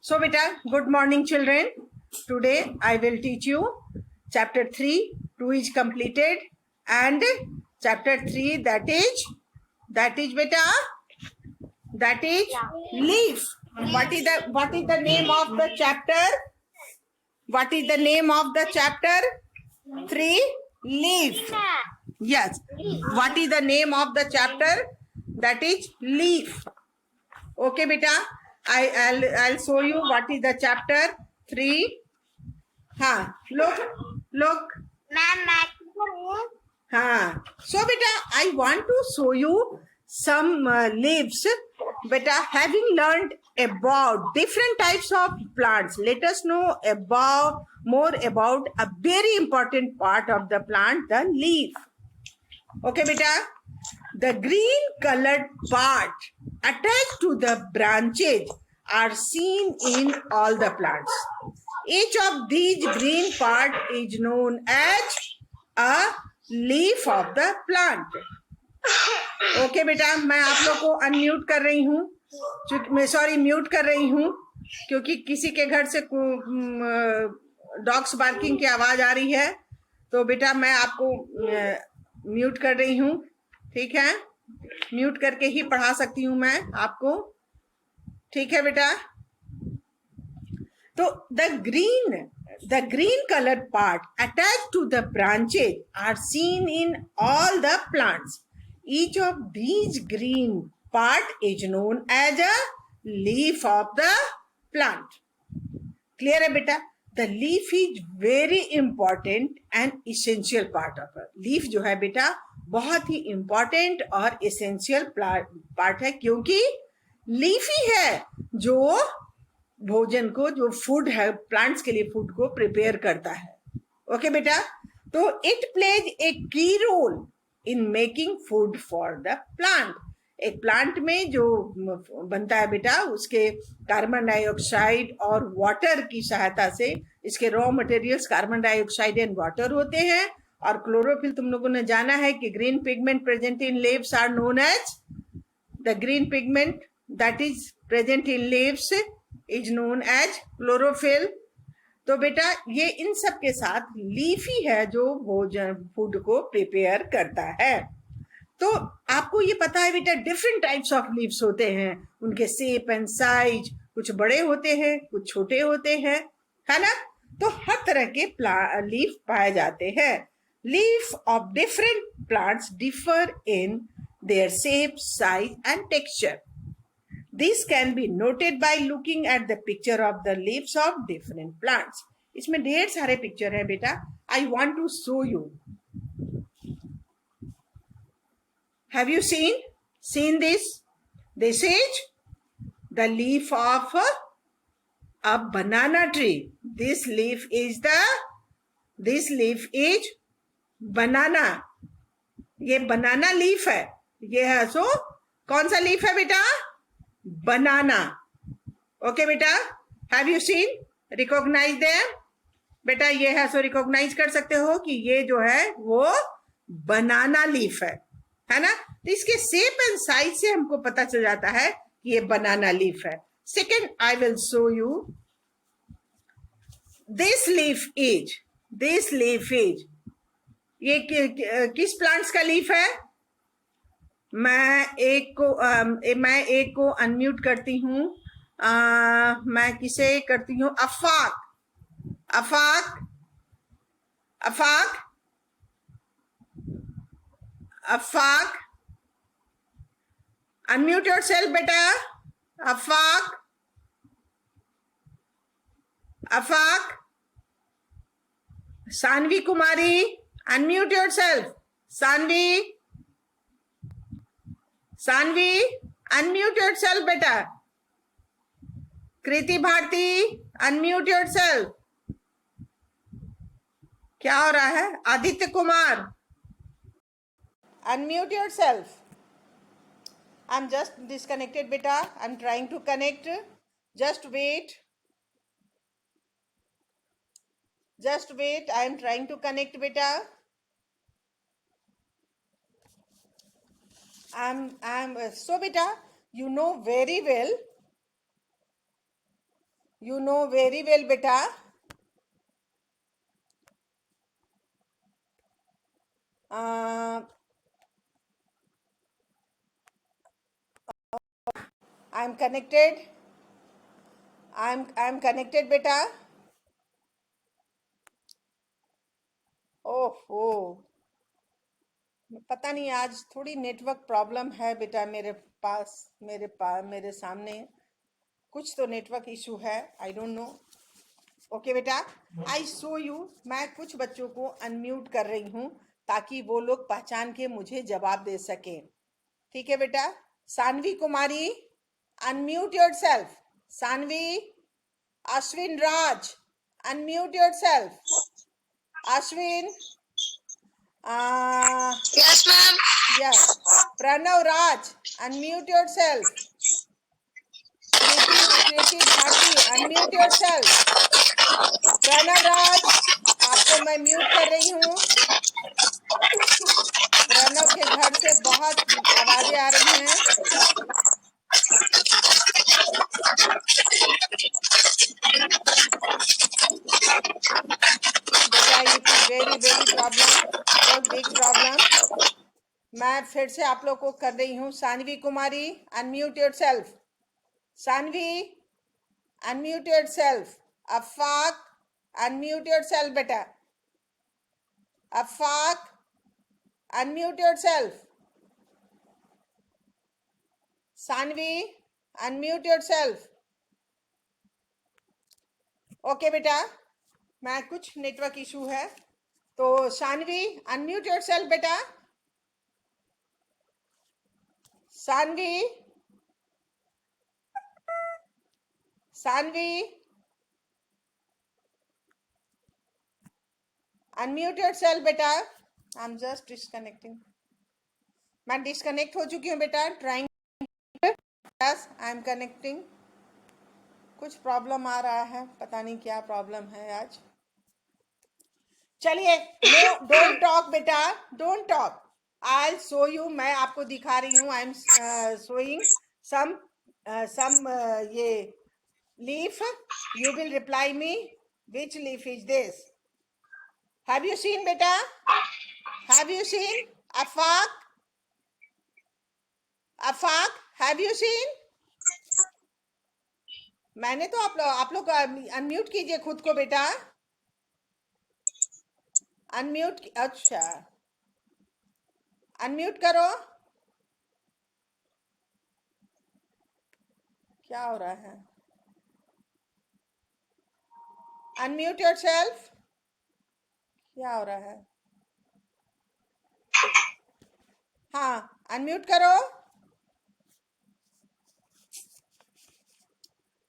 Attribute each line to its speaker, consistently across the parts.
Speaker 1: So beta, good morning children. Today I will teach you chapter 3, 2 is completed, and chapter 3 that is beta, that is leaf. What is the name of the chapter? What is the name of the chapter? 3, leaf. Yes. What is the name of the chapter? That is leaf. Okay beta, I'll show you what is the chapter 3. Look. So beta, I want to show you some leaves. Beta, having learned about different types of plants, let us know more about a very important part of the plant, the leaf. Okay beta, the green colored part attached to the branches are seen in all the plants. Each of these green part is known as a leaf of the plant. Okay बेटा, मैं आप लोग को unmute कर रही हूँ, mute कर रही हूँ, क्योंकि किसी के घर से डॉग्स बार्किंग की आवाज आ रही है, तो बेटा मैं आपको म्यूट कर रही हूँ. ठीक है, म्यूट करके ही पढ़ा सकती हूँ मैं आपको. ठीक है बेटा. तो the green colored part attached to the branches are seen in all the plants. Each of these green part is known as a leaf of the plant. Clear है बेटा? The leaf is very important and essential part of it. Leaf जो है बेटा बहुत ही important और essential part है, क्योंकि leaf ही है जो भोजन को, जो फूड है प्लांट्स के लिए, फूड को प्रिपेयर करता है. ओके बेटा, तो it plays a key role in making food for the plant. एक प्लांट में जो बनता है बेटा, उसके कार्बन डाइऑक्साइड और वाटर की सहायता से, इसके raw materials carbon dioxide and water होते हैं. और क्लोरोफिल तुम लोगों ने जाना है कि green pigment present in leaves are known as the green pigment that is present in leaves is known as chlorophyll. तो बेटा ये इन सब के साथ लीफ ही है जो भोजन फूड को प्रिपेयर करता है. तो आपको ये पता है बेटा, डिफरेंट टाइप्स ऑफ लीव्स होते हैं, उनके शेप एंड साइज, कुछ बड़े होते हैं, कुछ छोटे होते हैं, है ना. तो हर तरह के लीफ पाए जाते हैं. Leaf of different plants differ in their shape, size and texture. This can be noted by looking at the picture of the leaves of different plants. इसमें ढेर सारे पिक्चर है बेटा. I want to show you. Have you seen this? This is the leaf of a banana tree. This leaf is banana. ये banana leaf है. ये है सो कौन सा लीफ है बेटा? बनाना. ओके बेटा, have you seen, recognize them. बेटा ये है सो रिकॉग्नाइज कर सकते हो कि ये जो है वो बनाना लीफ है ना. तो इसके शेप एंड साइज से हमको पता चल जाता है कि ये बनाना लीफ है. Second, I will show you this leaf is ये किस प्लांट्स का लीफ है? मैं एक को अनम्यूट करती हूँ. मैं किसे करती हूँ? अफाक. अनम्यूट योरसेल्फ बेटा. Afaq. Sanvi Kumari, unmute yourself. Sanvi, unmute yourself बेटा. कृति भारती, unmute yourself. क्या हो रहा है? Aditya Kumar, unmute yourself. I'm just disconnected बेटा. I'm trying to connect. Just wait. I am trying to connect बेटा. so beta, you know very well You know very well, beta. I'm connected. I'm connected, beta. ओह पता नहीं आज थोड़ी network problem है बेटा मेरे सामने कुछ तो नेटवर्क इशू है. I don't know. ओके बेटा, आई शो यू. मैं कुछ बच्चों को अनम्यूट कर रही हूँ ताकि वो लोग पहचान के मुझे जवाब दे सके. ठीक है बेटा. Sanvi Kumari, unmute yourself. Sanvi. Ashwin Raj, unmute yourself. Ashwin.
Speaker 2: Yes, ma'am.
Speaker 1: Yes. Pranav Raj, unmute yourself. Kriti Bharti, unmute yourself. Pranav Raj, आपको मैं म्यूट कर रही हूँ. प्रणव के घर से बहुत आवाजें आ रही हैं. बेटा it is very very problem, बहुत बिग प्रॉब्लम. मैं फिर से आप लोग को कर रही हूँ. Sanvi Kumari, unmute yourself. Sanvi, unmute yourself. Afaq, unmute yourself beta. Afaq, unmute yourself. Sanvi, unmute yourself. Okay बेटा, मैं कुछ नेटवर्क इशू है तो सानवी अनम्यूट योरसेल्फ बेटा. सानवी. सानवी अनम्यूट योरसेल्फ बेटा. I am just disconnecting. मैं डिस्कनेक्ट हो चुकी हूँ बेटा. Trying. Yes, I am connecting. कुछ प्रॉब्लम आ रहा है, पता नहीं क्या प्रॉब्लम है आज. चलिए, नो डोंट टॉक बेटा, don't talk. I show you. मैं आपको दिखा रही हूँ. आई एम शोइंग सम ये leaf. You will reply me which leaf is this. Have you seen बेटा? Have you seen? Afaq. Afaq, have you seen? मैंने तो आप लोग अनम्यूट कीजिए खुद को बेटा. अनम्यूट. अच्छा, अनम्यूट करो. क्या हो रहा है? Unmute yourself. क्या हो रहा है? हाँ, अनम्यूट करो.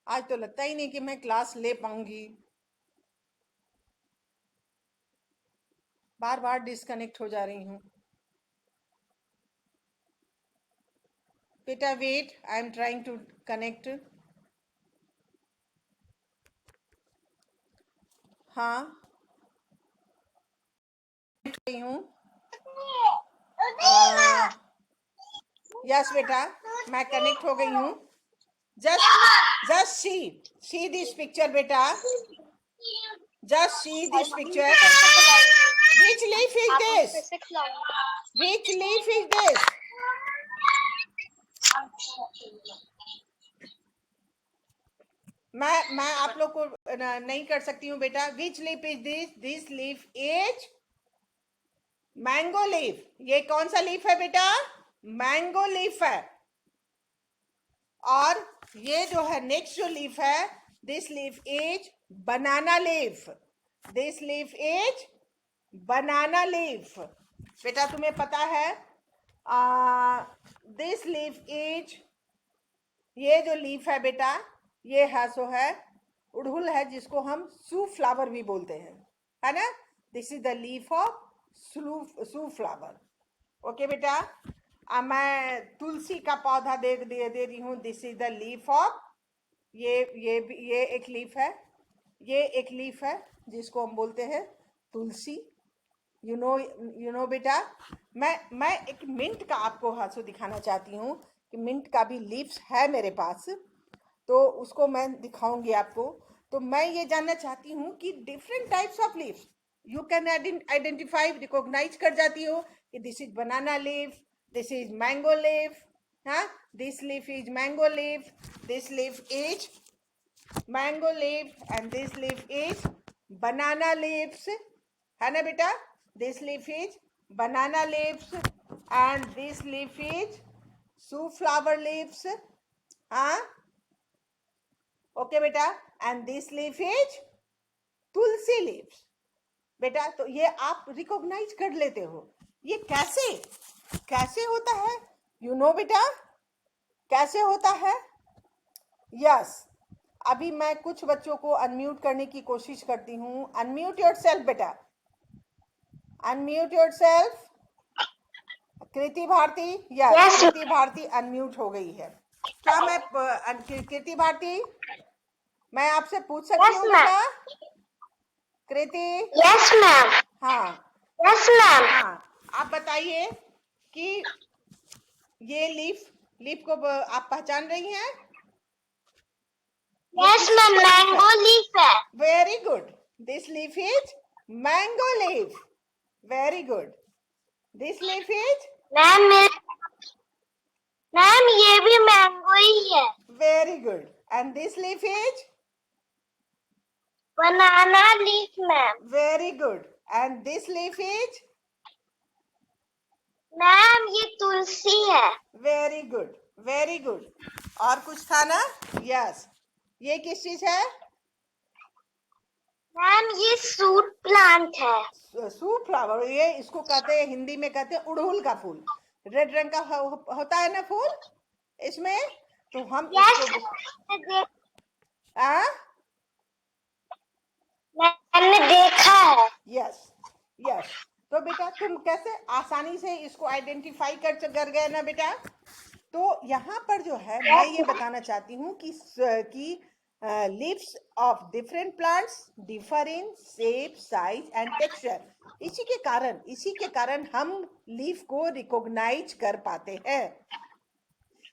Speaker 1: आज तो लगता ही नहीं कि मैं क्लास ले पाऊंगी. बार बार डिस्कनेक्ट हो जा रही हूँ. बेटा wait, I am trying to connect. हाँ, हूँ. यस बेटा, मैं कनेक्ट हो गई हूँ. जस्ट सी दिस पिक्चर बेटा. Just see this picture. Which leaf is this? Which leaf is this? मैं आप लोग को नहीं कर सकती हूँ बेटा. Which leaf is this? This leaf is mango leaf. ये कौन सा लीफ है बेटा? मैंगो लीफ है. और ये जो है नेक्स्ट जो लीफ है, this leaf is banana leaf. This leaf is banana leaf. बेटा तुम्हें पता है दिस लीफ इज, ये जो लीफ है बेटा, ये है सो है उड़हुल है, जिसको हम सू फ्लावर भी बोलते हैं, है ना. This is the leaf of sunflower. Okay बेटा. मैं तुलसी का पौधा दे रही हूँ. This is the leaf of, ये एक लीफ है. ये एक लीफ है जिसको हम बोलते हैं तुलसी. यू नो बेटा. मैं एक मिंट का आपको हाथों दिखाना चाहती हूँ कि मिंट का भी लीव्स है मेरे पास. तो उसको मैं दिखाऊंगी आपको। तो मैं ये जानना चाहती हूँ कि different types of leaves you can identify, recognize कर जाती हो कि this is banana leaf, this is mango leaf, हाँ, this leaf is mango leaf, this leaf is mango leaf, and this leaf is banana leaves, है ना बेटा? This leaf is banana leaves and this leaf is sunflower leaves, हाँ, okay बेटा, and this leaf is Tulsi leaves। बेटा तो ये आप recognise कर लेते हो, ये कैसे कैसे होता है? यू नो बेटा कैसे होता है? यस, अभी मैं कुछ बच्चों को अनम्यूट करने की कोशिश करती हूँ। अनम्यूट योरसेल्फ बेटा, अनम्यूट योरसेल्फ। कृति भारती, यस, कृति भारती अनम्यूट हो गई है। क्या मैं कृति भारती, मैं आपसे पूछ सकती हूँ बेटा? कृति,
Speaker 2: यस मैम।
Speaker 1: हाँ,
Speaker 2: यस मैम।
Speaker 1: हाँ, आप बताइए कि ये लीफ को आप पहचान रही हैं?
Speaker 2: यस मैम, मैंगो लीफ है।
Speaker 1: Very good, this leaf is mango leaf. Very good, this leaf is
Speaker 2: ma'am ma'am ये भी मैंगो ही है।
Speaker 1: Very good, and this leaf is
Speaker 2: banana leaf ma'am.
Speaker 1: Very good, and this leaf is
Speaker 2: ma'am ये तुलसी है।
Speaker 1: Very good, very good. और कुछ था ना? Yes, ये किस चीज है?
Speaker 2: मैम ये सूट प्लांट है।
Speaker 1: सूट फ्लावर, ये इसको कहते हैं, हिंदी में कहते हैं उड़हुल का फूल। रेड रंग का होता है ना फूल इसमें, तो हम
Speaker 2: यस
Speaker 1: इसको आ?
Speaker 2: मैंने देखा है।
Speaker 1: यस यस, तो बेटा तुम कैसे आसानी से इसको आइडेंटिफाई कर गए ना बेटा? तो यहाँ पर जो है मैं ये बताना चाहती हूँ कि leaves of different plants differ in shape, size and texture. इसी के कारण हम लीफ को रिकॉग्नाइज कर पाते हैं।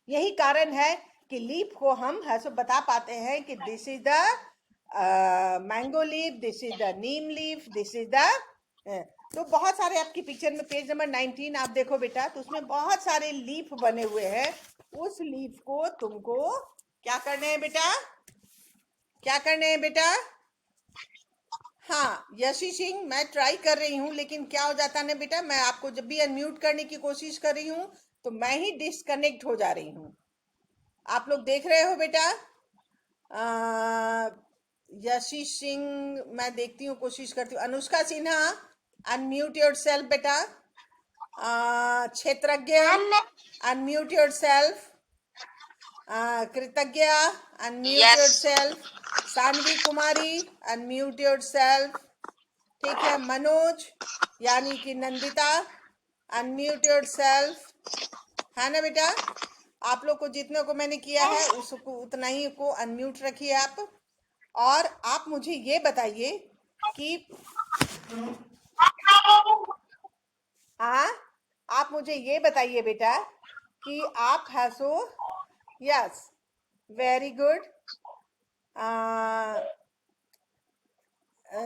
Speaker 1: यही कारण है कि लीफ को हम ऐसे बता पाते हैं कि this is the mango leaf, this is the Neem leaf, this is the तो बहुत सारे आपकी पिक्चर में पेज नंबर 19 आप देखो बेटा, तो उसमें बहुत सारे लीफ बने हुए हैं। उस लीफ को तुमको क्या करने हैं बेटा? क्या करने हैं बेटा? हाँ यशी सिंह, मैं ट्राई कर रही हूँ, लेकिन क्या हो जाता है ना बेटा, मैं आपको जब भी अनम्यूट करने की कोशिश कर रही हूँ तो मैं ही डिस्कनेक्ट हो जा रही हूँ। आप लोग देख रहे हो बेटा? यशी सिंह, मैं देखती हूँ, कोशिश करती हूँ। अनुष्का सिन्हा, अनम्यूट योरसेल्फ बेटा। Kshetragya, unmute yourself. Kritagya, unmute yourself. Sanvi Kumari, unmute yourself. ठीक है, मनोज यानी कि नंदिता, अनम्यूट योरसेल्फ, है ना बेटा? आप लोग को जितने को मैंने किया है उसको उतना ही को अनम्यूट रखिए आप। और आप मुझे ये बताइए कि हाँ, आप मुझे ये बताइए बेटा कि आप हैसो, यस, वेरी गुड।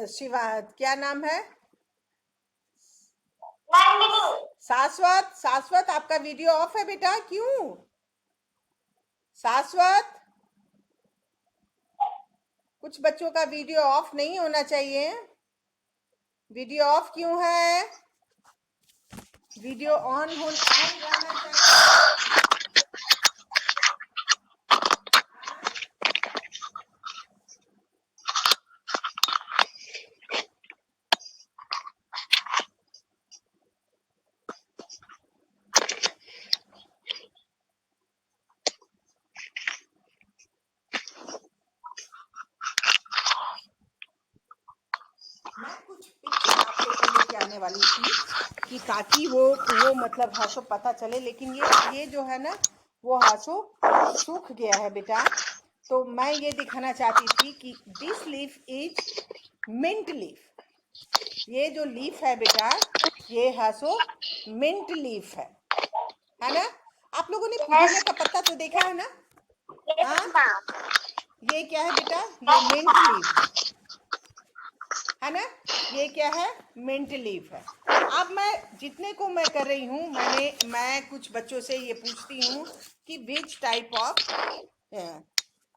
Speaker 1: शिवा, क्या नाम है? शाश्वत, शाश्वत आपका वीडियो ऑफ है बेटा, क्यों? शाश्वत, कुछ बच्चों का वीडियो ऑफ नहीं होना चाहिए। वीडियो ऑफ क्यों है? वीडियो ऑन रहना चाहिए। मैं कुछ पिक्चर आप लोग को लेके आने वाली थी कि ताकि वो मतलब हासो पता चले, लेकिन ये जो है ना वो हासो सूख गया है बेटा। तो मैं ये दिखाना चाहती थी कि this leaf is mint leaf. ये जो लीफ है बेटा, ये हासो मिंट लीफ है ना? आप लोगों ने पुदीना का पत्ता तो देखा है ना? हाँ, ये क्या है बेटा? ये मिंट लीफ है ना? ये क्या है? मिंट लीफ है। अब मैं जितने को मैं कर रही हूँ, मैं कुछ बच्चों से ये पूछती हूँ कि which type of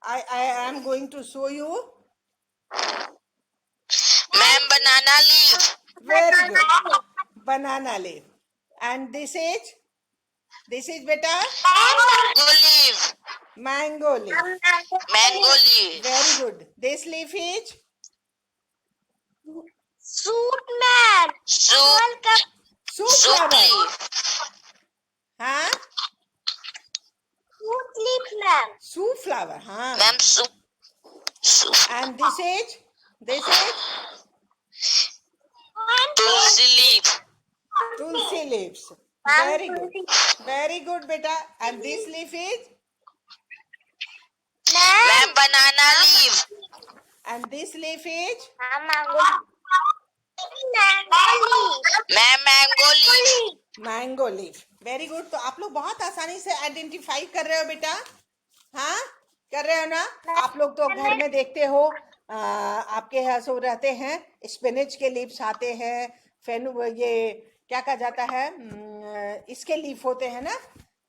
Speaker 1: I am going to show you.
Speaker 3: Ma'am banana leaf.
Speaker 1: Very good, banana leaf. And this is बेटा
Speaker 3: mango leaf.
Speaker 1: Mango leaf.
Speaker 3: Mango leaf.
Speaker 1: Very good. This leaf is
Speaker 2: shoe ma'am.
Speaker 3: Shoe.
Speaker 1: Shoe
Speaker 3: shoe
Speaker 1: flower.
Speaker 3: Leaf.
Speaker 1: हाँ,
Speaker 2: shoe leaf ma'am.
Speaker 1: Shoe flower. हाँ।
Speaker 3: Ma'am shoe.
Speaker 1: And this is
Speaker 3: tulsi leaf.
Speaker 1: tulsi leaves. Very good. Very good, beta. And this leaf is?
Speaker 3: Ma'am banana leaf.
Speaker 1: And this leaf is?
Speaker 2: Mango leaf.
Speaker 3: Ma'am mango leaf.
Speaker 1: Mango leaf. Very good. तो आप लोग बहुत आसानी से identify कर रहे हो बेटा। हाँ, कर रहे हो ना? आप लोग तो घर में देखते हो, आपके यहाँ सो रहते हैं, स्पिनच के लीव्स आते हैं, ये क्या कहा जाता है, इसके लीफ होते हैं ना।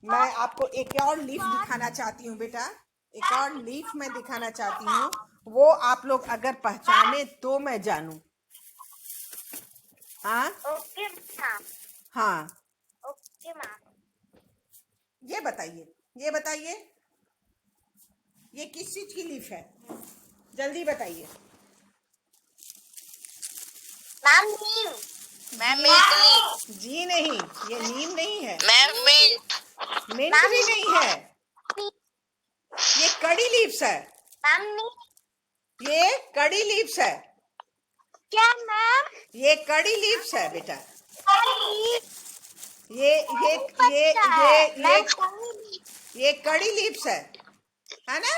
Speaker 1: मैं आपको एक और लीफ दिखाना चाहती हूँ बेटा, एक और लीफ मैं दिखाना चाहती हूँ। वो आप लोग अगर पहचाने तो मैं जानूं। हाँ
Speaker 2: ओके मैम।
Speaker 1: हाँ,
Speaker 2: ओके मैम।
Speaker 1: ये बताइए, ये किस चीज की लीफ है? जल्दी बताइए।
Speaker 2: Ma'am neem.
Speaker 3: Ma'am mint leaf.
Speaker 1: जी नहीं, ये नीम नहीं है,
Speaker 3: मैम मिंट।
Speaker 1: मिंट भी नहीं है, ये कड़ी लीव्स है।
Speaker 2: मैम नीम।
Speaker 1: ये कड़ी लीव्स है,
Speaker 2: क्या मैम?
Speaker 1: ये कड़ी लीव्स है बेटा। ये ये कड़ी लीव्स है ना?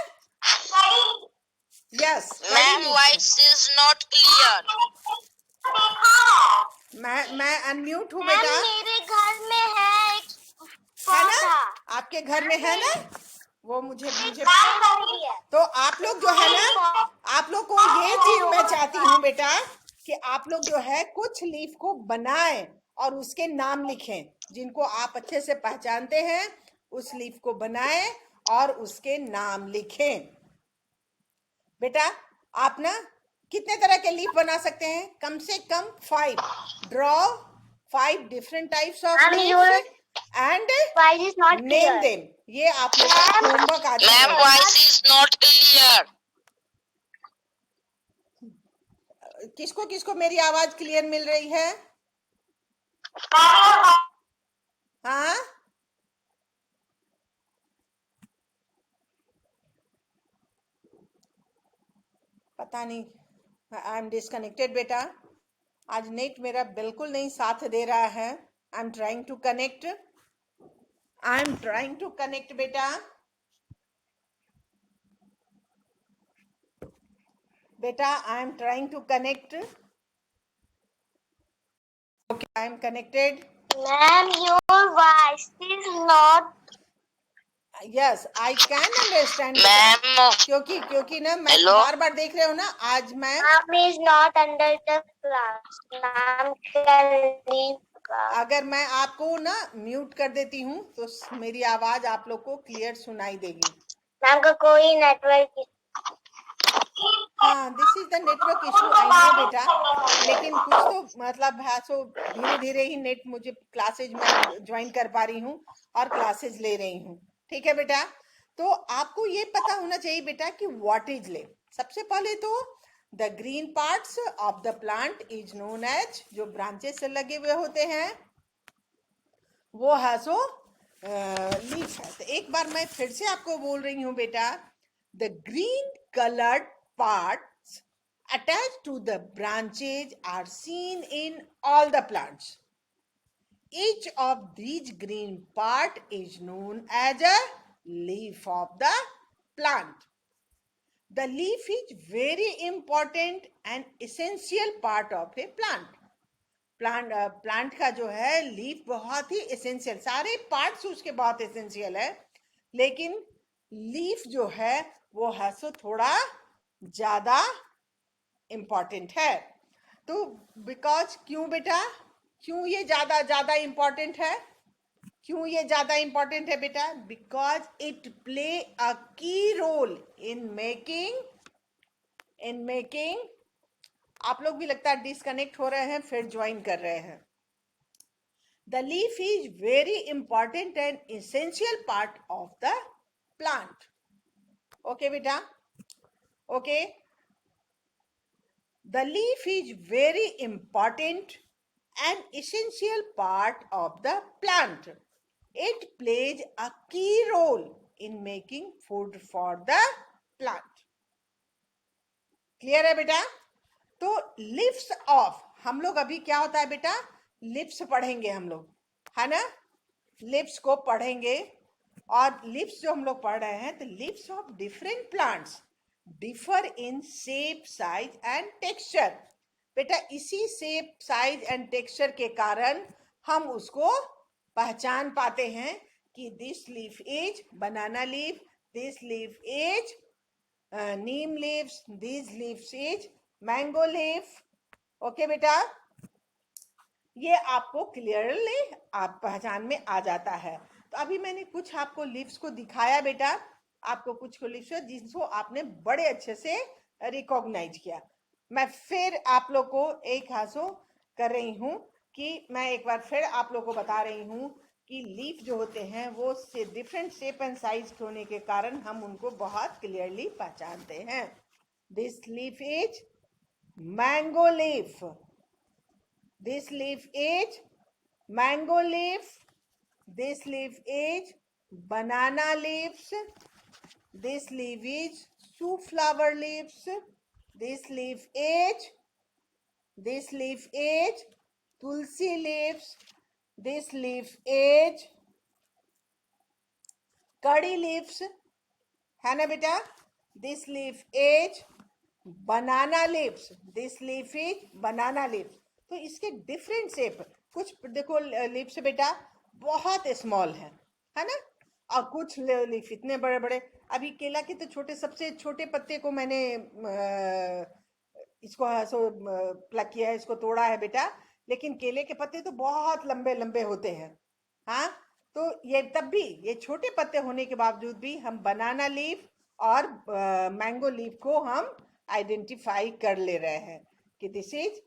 Speaker 1: Yes.
Speaker 3: Ma'am voice is not clear.
Speaker 1: मैं अनम्यूट हूँ बेटा,
Speaker 2: मेरे घर में है एक
Speaker 1: है ना?
Speaker 2: पौधा।
Speaker 1: आपके घर में है ना? वो मुझे
Speaker 2: है।
Speaker 1: तो आप लोग जो है ना, आप लोग को ये चीज मैं चाहती हूँ बेटा कि आप लोग जो है कुछ लीफ को बनाएं और उसके नाम लिखें। जिनको आप अच्छे से पहचानते हैं उस लीफ को बनाएं और उसके नाम लिखें। बेटा आप ना कितने तरह के लीफ बना सकते हैं? कम से कम 5। Draw 5 different types of leaves and
Speaker 2: Why is not
Speaker 1: name
Speaker 2: clear?
Speaker 1: Them. ये आप लोग का होमवर्क आज का
Speaker 3: मैम
Speaker 1: है।
Speaker 3: Voice is not clear.
Speaker 1: किसको किसको मेरी आवाज क्लियर मिल रही है? हाँ, पता नहीं, आई एम डिस्कनेक्टेड बेटा। आज नेट मेरा बिल्कुल नहीं साथ दे रहा है। I am trying to connect, बेटा। बेटा I am trying to connect. Okay, I am connected.
Speaker 2: Ma'am, your voice is not.
Speaker 1: Yes, I can understand
Speaker 3: ma'am
Speaker 1: क्योंकि ना मैं
Speaker 3: Hello?
Speaker 1: बार बार देख रहे हो ना, आज मैं
Speaker 2: Ma'am is not under the class. Ma'am can leave class.
Speaker 1: अगर मैं आपको ना म्यूट कर देती हूँ तो मेरी आवाज आप लोग को क्लियर सुनाई देगी।
Speaker 2: मैम का कोई नेटवर्क।
Speaker 1: हाँ, this is the network issue, I know बेटा। लेकिन कुछ तो मतलब है, सो धीरे धीरे ही नेट मुझे क्लासेज में ज्वाइन कर पा रही हूँ और क्लासेज ले रही हूँ। ठीक है बेटा, तो आपको ये पता होना चाहिए बेटा कि व्हाट इज लीफ। सबसे पहले तो the green parts of the plant is known as, जो ब्रांचेस से लगे हुए होते हैं वो है सो लीफ है। तो एक बार मैं फिर से आपको बोल रही हूँ बेटा, the green coloured parts attached to the branches are seen in all the plants. Each of these green part is known as a leaf of the plant. The leaf is very important and essential part of a plant. Plant का जो है leaf बहुत ही essential, सारे parts उसके बहुत essential है, लेकिन leaf जो है वो है सो थोड़ा ज्यादा इम्पॉर्टेंट है। तो बिकॉज क्यों बेटा, क्यों ये ज्यादा ज्यादा इम्पॉर्टेंट है, क्यों ये ज्यादा इंपॉर्टेंट है बेटा? बिकॉज इट प्ले अ की रोल इन मेकिंग आप लोग भी लगता है डिस्कनेक्ट हो रहे हैं, फिर ज्वाइन कर रहे हैं। The leaf is very important and essential part of the plant. Okay बेटा, okay. The leaf is very important and essential part of the plant. It plays a key role in making food for the plant. Clear है बेटा? तो lips of, हम लोग अभी क्या होता है बेटा, लिप्स पढ़ेंगे हम लोग, है ना? लिप्स को पढ़ेंगे, और लिप्स जो हम लोग पढ़ रहे हैं, तो lips of different plants differ in shape, size and texture. बेटा इसी शेप, साइज एंड टेक्सचर के कारण हम उसको पहचान पाते हैं कि this leaf is banana leaf, this leaf is Neem leaves, this leaves is mango leaf. Okay बेटा, ये आपको क्लियरली आप पहचान में आ जाता है। तो अभी मैंने कुछ आपको लीव्स को दिखाया बेटा, आपको कुछ लीव्स जिसको आपने बड़े अच्छे से रिकॉग्नाइज किया। मैं फिर आप लोग को एक हासो कर रही हूँ कि मैं एक बार फिर आप लोग को बता रही हूँ कि लीफ जो होते हैं वो से डिफरेंट शेप एंड साइज होने के कारण हम उनको बहुत क्लियरली पहचानते हैं। This leaf is mango leaf, this leaf is mango leaf, this leaf is banana leaves, this leaf is sunflower leaves, this leaf is tulsi leaves, this leaf is curry leaves, है ना बेटा? This leaf is banana leaves, this leaf is banana leaves। तो इसके different shape, कुछ देखो leaves बेटा बहुत small है ना, और कुछ लीफ इतने बड़े बड़े। अभी केला के तो छोटे, सबसे छोटे पत्ते को मैंने इसको प्लग किया है, इसको तोड़ा है बेटा, लेकिन केले के पत्ते तो बहुत लंबे लंबे होते हैं। हाँ, तो ये तब भी ये छोटे पत्ते होने के बावजूद भी हम बनाना लीफ और मैंगो लीफ को हम आइडेंटिफाई कर ले रहे हैं कि this is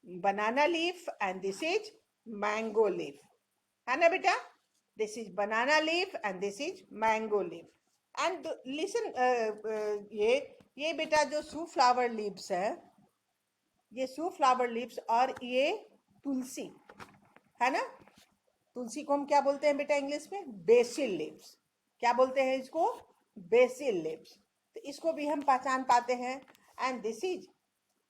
Speaker 1: banana leaf and this is mango leaf, है ना बेटा? This is banana leaf and this is mango leaf। and listen, ये बेटा जो sunflower leaves है, ये sunflower leaves और ये तुलसी है ना, तुलसी को हम क्या बोलते हैं बेटा इंग्लिश में? BECIL leaves. क्या बोलते हैं इसको? BECIL leaves. तो इसको भी हम पहचान पाते हैं। एंड दिस इज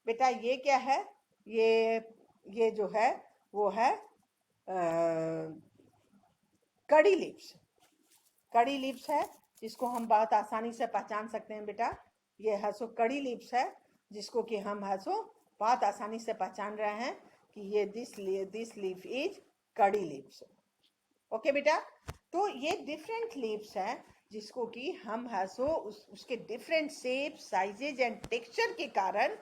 Speaker 1: बेटा ये क्या है? ये जो है वो है कड़ी लीव्स। कड़ी लीव्स है जिसको हम बहुत आसानी से पहचान सकते हैं बेटा। ये हसो कड़ी लीव्स है जिसको कि हम हसो बहुत आसानी से पहचान रहे हैं कि ये दिस लीफ इज कड़ी लीव्स। ओके बेटा, तो ये डिफरेंट लीव्स हैं जिसको कि हम हसो उसके different shape, sizes and texture के कारण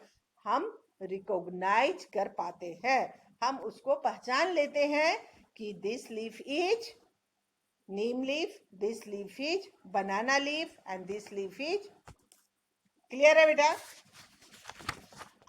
Speaker 1: हम रिकॉग्नाइज कर पाते हैं, हम उसको पहचान लेते हैं कि this leaf is Neem leaf, this leaf is banana leaf and this leaf is. Clear है बेटा?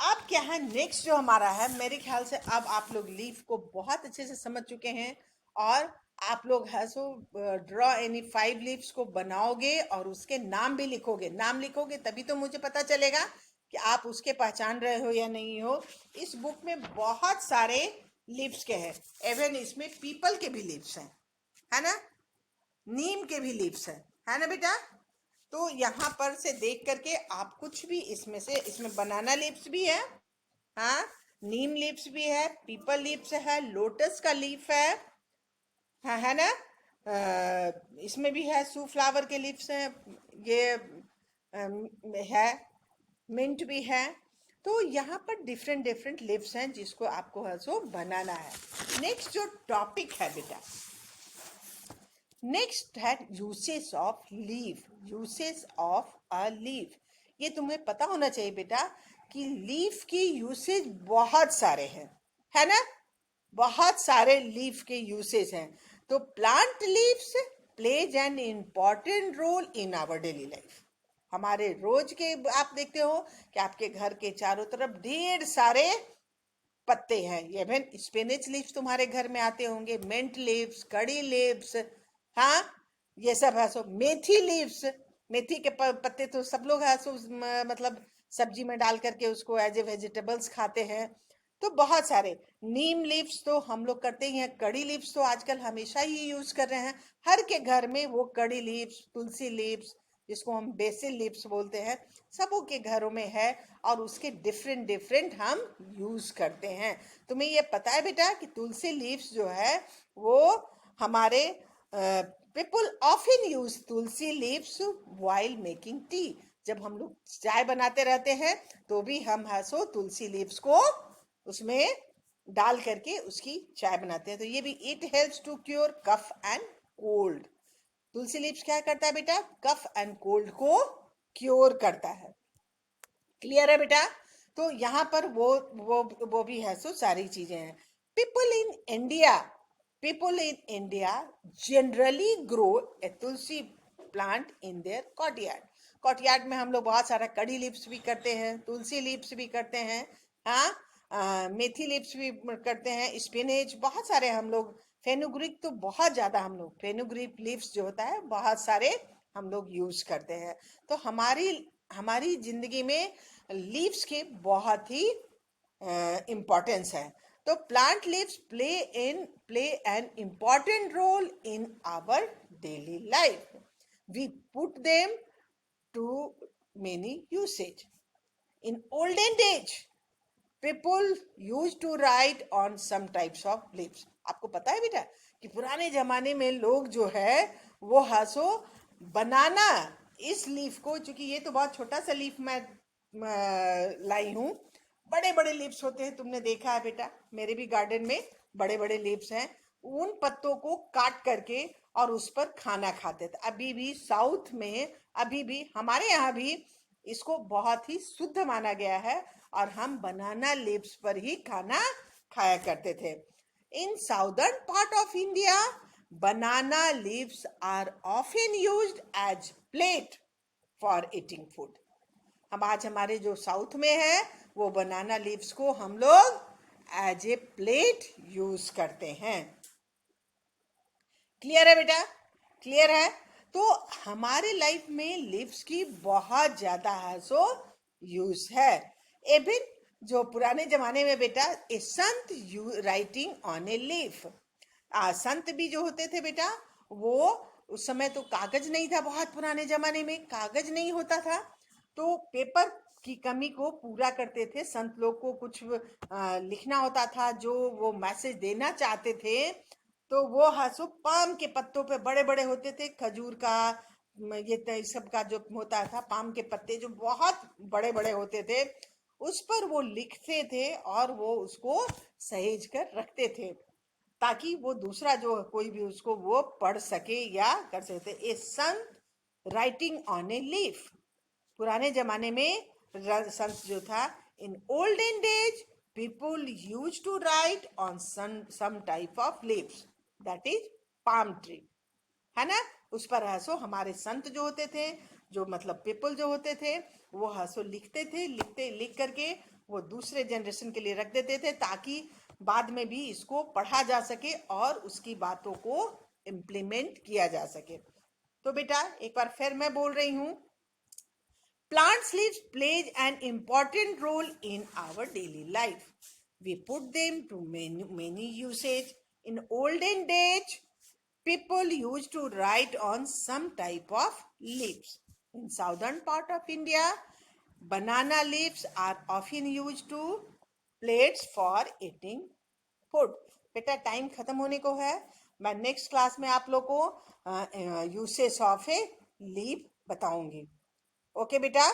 Speaker 1: अब क्या है नेक्स्ट जो हमारा है, मेरे ख्याल से अब आप लोग लीफ को बहुत अच्छे से समझ चुके हैं और आप लोग है सो ड्रॉ एनी 5 लीव्स को बनाओगे और उसके नाम भी लिखोगे। नाम लिखोगे तभी तो मुझे पता चलेगा कि आप उसके पहचान रहे हो या नहीं हो। इस बुक में बहुत सारे लीव्स के हैं, इवन इसमें पीपल के भी लीव्स हैं, है ना, नीम के भी लीव्स हैं, है ना बेटा? तो यहाँ पर से देख करके आप कुछ भी इसमें से, इसमें बनाना लीव्स भी है, हाँ, नीम लीव्स भी है, पीपल लीव्स है, लोटस का लीफ है, है ना? इसमें भी है, सूफ्लावर के लीव्स हैं, ये है, मिंट भी है। तो यहाँ पर डिफरेंट डिफरेंट लीव्स हैं जिसको आपको है सो बनाना है। नेक्स्ट जो टॉपिक है बेटा, नेक्स्ट है usage of leaf, usage of a leaf. ये तुम्हें पता होना चाहिए बेटा कि लीफ की यूसेज बहुत सारे हैं, है ना, बहुत सारे लीफ के यूसेज हैं। तो plant leaves plays an important role in our daily life. हमारे रोज के आप देखते हो कि आपके घर के चारों तरफ ढेर सारे पत्ते हैं। ये इवन स्पिनच लीव्स तुम्हारे घर में आते होंगे, मिंट लीव्स, कड़ी लीव्स, हाँ ये सब है। सो मेथी लीव्स, मेथी के पत्ते तो सब लोग है सो मतलब सब्जी में डाल करके उसको एज ए वेजिटेबल्स खाते हैं। तो बहुत सारे नीम लीव्स तो हम लोग करते ही हैं, कड़ी लीव्स तो आजकल हमेशा ही यूज कर रहे हैं। हर के घर में वो कड़ी लीव्स, तुलसी लीव्स जिसको हम बेसिल लीव्स बोलते हैं, सबों के घरों में है और उसके डिफरेंट डिफरेंट हम यूज करते हैं। तुम्हें ये पता है बेटा कि तुलसी लीव्स जो है वो हमारे पीपल ऑफन यूज तुलसी लीव्स व्हाइल मेकिंग टी। जब हम लोग चाय बनाते रहते हैं तो भी हम सो तुलसी लीव्स को उसमें डाल करके उसकी चाय बनाते हैं। तो ये भी it helps to cure cough and cold. Tulsi leaves क्या करता है बेटा, कफ एंड कोल्ड को क्योर करता है। क्लियर है बेटा। तो यहाँ पर वो भी है सो सारी चीजें हैं। People in India, people in India generally grow a tulsi plant in their courtyard. Courtyard में हम लोग बहुत सारा कड़ी लीव्स भी करते हैं, तुलसी लीव्स भी करते हैं, हाँ मेथी लीव्स भी करते हैं, स्पिनेच बहुत सारे हम लोग, फेनुग्रीक तो बहुत ज्यादा हम लोग, फेनुग्रीक लीव्स जो होता है बहुत सारे हम लोग यूज करते हैं। तो हमारी हमारी जिंदगी में लीव्स के बहुत ही इम्पोर्टेंस है। तो plant leaves play an important role in our daily life. We put them to many usage. In olden days people use to write on some types of leaves. आपको पता है बेटा कि पुराने जमाने में लोग जो है वो हंसो बनाना इस लीफ को, चूंकि ये तो बहुत छोटा सा लीफ मैं लाई हूँ, बड़े बड़े लीव्स होते हैं, तुमने देखा है बेटा, मेरे भी गार्डन में बड़े बड़े लीव्स हैं। उन पत्तों को काट करके और उस पर खाना खाते थे। अभी भी साउथ में, अभी भी हमारे यहाँ भी इसको बहुत ही शुद्ध माना गया है और हम बनाना लीव्स पर ही खाना खाया करते थे। इन southern part of India banana leaves are often used as plate for eating food. हम आज हमारे जो साउथ में है वो बनाना लीव्स को हम लोग एज ए प्लेट यूज करते हैं। क्लियर है बेटा, क्लियर है। तो हमारे लाइफ में लीव्स की बहुत ज्यादा है सो यूज है। इवन जो पुराने जमाने में बेटा ए संत राइटिंग ऑन ए लीफ, संत भी जो होते थे बेटा वो उस समय तो कागज नहीं था, बहुत पुराने जमाने में कागज नहीं होता था, तो पेपर की कमी को पूरा करते थे। संत लोग को कुछ लिखना होता था जो वो मैसेज देना चाहते थे, तो वो हंसो पाम के पत्तों पे बड़े बड़े होते थे, खजूर का ये सब का जो होता था, पाम के पत्ते जो बहुत बड़े बड़े होते थे उस पर वो लिखते थे और वो उसको सहेज कर रखते थे ताकि वो दूसरा जो कोई भी उसको वो पढ़ सके या कर सके। A sun writing on a leaf, पुराने जमाने में संत जो था, in olden days people use to write on some type of leaves that is palm tree, है ना। उस पर हंसो हमारे संत जो होते थे, जो मतलब पीपल जो होते थे, वो हंसो लिखते थे, लिख करके वो दूसरे जनरेशन के लिए रख देते थे ताकि बाद में भी इसको पढ़ा जा सके और उसकी बातों को इम्प्लीमेंट किया जा सके। तो बेटा एक बार फिर मैं बोल रही हूँ, plants leaves plays an important role in our daily life. We put them to many usage. In olden days people used to write on some type of leaves. In southern part of India, banana leaves are often used to plates for eating food. बेटा time खत्म होने को है, मैं next class में आप लोग को यूसेज ऑफ ए लीफ बताऊंगी। ओके बेटा।